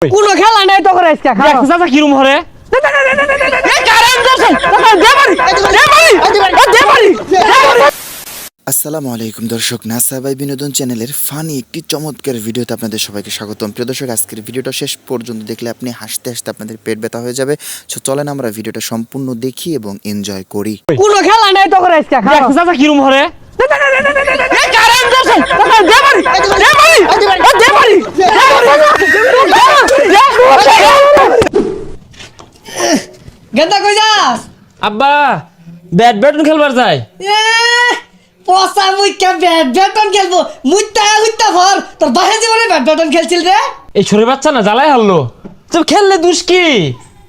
কোনো খেলা নাই তো করে আজকে খাও চাচা কিরম হরে আসসালামু আলাইকুম দর্শক, নাসা বাই বিনোদন চ্যানেলের ফানি একটি চমৎকার ভিডিওতে আপনাদের সবাইকে স্বাগতম। প্রিয় দর্শক, আজকের ভিডিওটা শেষ পর্যন্ত দেখলে আপনি হাসতে হাসতে আপনাদের পেট ব্যথা হয়ে যাবে। সো চলেন আমরা ভিডিওটা সম্পূর্ণ দেখি এবং এনজয় করি। কোনো খেলা নাই তো করে আজকে খাও চাচা কিরম হরে গেন্দা কই যাস আব্বা ব্যাডমিন্টন খেলবার যায়। পসা মুইকা ব্যাডমিন্টন খেলবো মুইতা ভর তোর বাহে জীবনে ব্যাডমিন্টন খেলছিল রে এই ছোট বাচ্চা না জ্বালাই হারলো তো খেললে দোষ কি?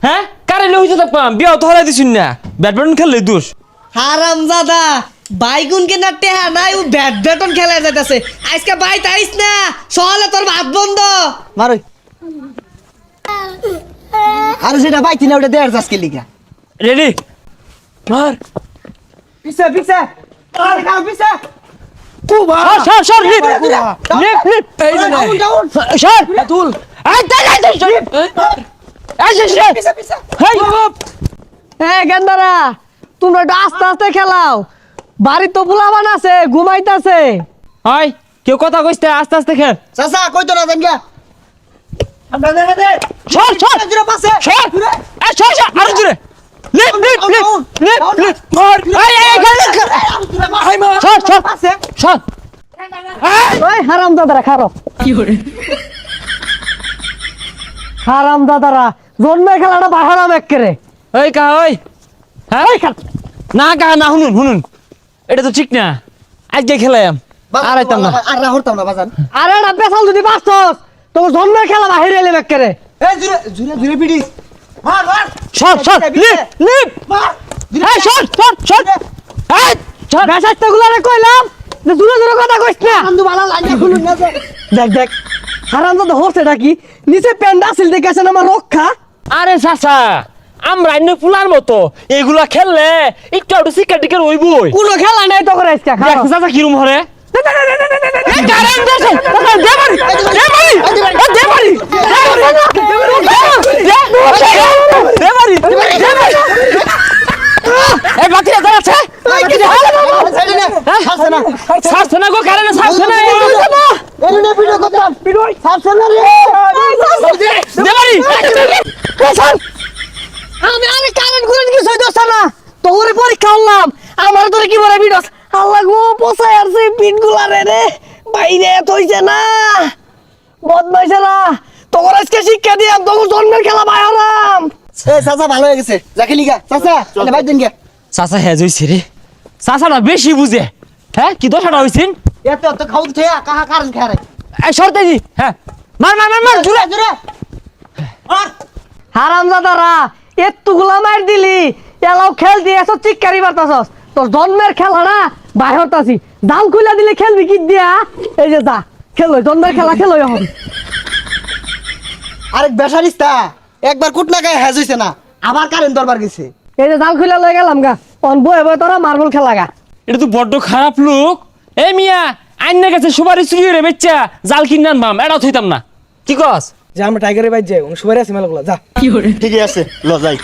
হ্যাঁ কারেন্ট হইতে থাকবাম বিয়া তো হরাই দিছুন না, ব্যাডমিন্টন খেললে দোষ। হারামজাদা বাইগুন কে না টেহা নাই ও ব্যাডমিন্টন খেলা যাইতাছে আজকে বাইত আইস না সকালে তোর ভাত বন্ধ মারো আর যেটা বাইতি না ওটা দেড় যাসকে লিগা রেডি মার পিছে পিছে আর খাও পিছে সর সর লিপ লিপ লিপ এই যে ডাউন সর তুল এই তাই সর এই যে পিছে পিছে হেই গেন্দারা তোমরা একটু আস্তে আস্তে খেলাও বাড়ি তো ফুলাবান আছে ঘুমাইতাছে হাই কেউ কথা কইতে আস্তে আস্তে খেল। চাচা কইতো না জানগা আমরা দেখা দে সর সর জুরে পাশে সর এই সর সর আরো জোরে লিপ লিপ লিপ লিপ লিপ মার এই খেল হাই মার সর সর পাশে সর ওই হারামজাদারা খারো কি করে হারামজাদারা জন্মে খেলাটা বাহারাম এক্কেরে ওই কা ওই হ্যাঁ না কা না শুনুন শুনুন এটা তো ঠিক না, আজকে খেলাম আর আইতাম না। আর রাহরতাম না বাজান আরে না পেছাল যদি বাসছস তোর জন্মে খেলা বাহিরে এলে এক্কেরে এই জুরে জুরে জুরে পিডি মার মার সর সর লিপ লিপ মার এই সর সর সর এই সর বেসাইতগুলারে কইলাম যে জুরে জুরে কথা কইছ না আন্দু বালা লাগা খুলুন না দেখ দেখ হারামজাদা হচ্ছে কি নিচে প্যান্ডা আছিল দেখাছেন আমার রক্ষা আরে চাচা আমরা ইন্ন ফুলার মতো এগুলা খেললে একটু একটু শিকার টিকার হইবই। কোনো খেলা নাই তো করে আজকে খাও চাচা কিরম হরে এই বাতিরা দাঁড়াচ্ছে ছাড়ছে না গো, কারেন্ট ছাড়ছে না এনে ভিডিও করতাম ভিডিও সাবছে না রে দেবারি আমি আরে কারেন্ট করে কি সই দছ না তোরে পরীক্ষা করলাম আমার তোরে কি বলে ভিডিও আল্লাহ গো পোছায় আর সেই পিনগুলা রে বাইরে তইছে না বদমাইছেরা তোর আজকে শিক্ষা দিয়াম তোর জন্মের খেলা বাইরাম এ চাচা ভালো হয়ে গেছে যাকে লিগা চাচা এনে বাইর দিন গে চাচা হ্যাঁ জইছে রে, চাচাটা বেশি বুঝে। হ্যাঁ কি দশাটা হইছিন এত তো খাও থে কাহা কারেন্ট খারে এই সরতে দি হ্যাঁ মার মার মার মার জুরে জুরে আর হারামজাদারা এতগুলা মার দিলি এলাও খেল দিয়ে এসব চিৎকারি বারতাছস তোর জন্মের খেলা না বাইরতাছি দাম খুলে দিলে খেলবি কি দিয়া এই যে যা খেলো জন্মের খেলা খেলো এখন আরেক বেসারিস্তা একবার কুট লাগায় হ্যাজ হইছে না আবার কারেন্ট দরবার গেছে এই যে জাল খুলে লয়ে গেলাম গা অন বয়ে বয়ে তোরা মার্বল খেলা গা এটা তো বড্ড খারাপ লোক। এই মিয়া আইনের কাছে সুপারি চুরি রে বেচ্চা জাল কিনে আনবাম এটাও থইতাম না, কি কস? যে আমরা টাইগারের বাইর যাই সুপারি আছে মেলাগুলো যা ঠিকই আছে, ল যাই।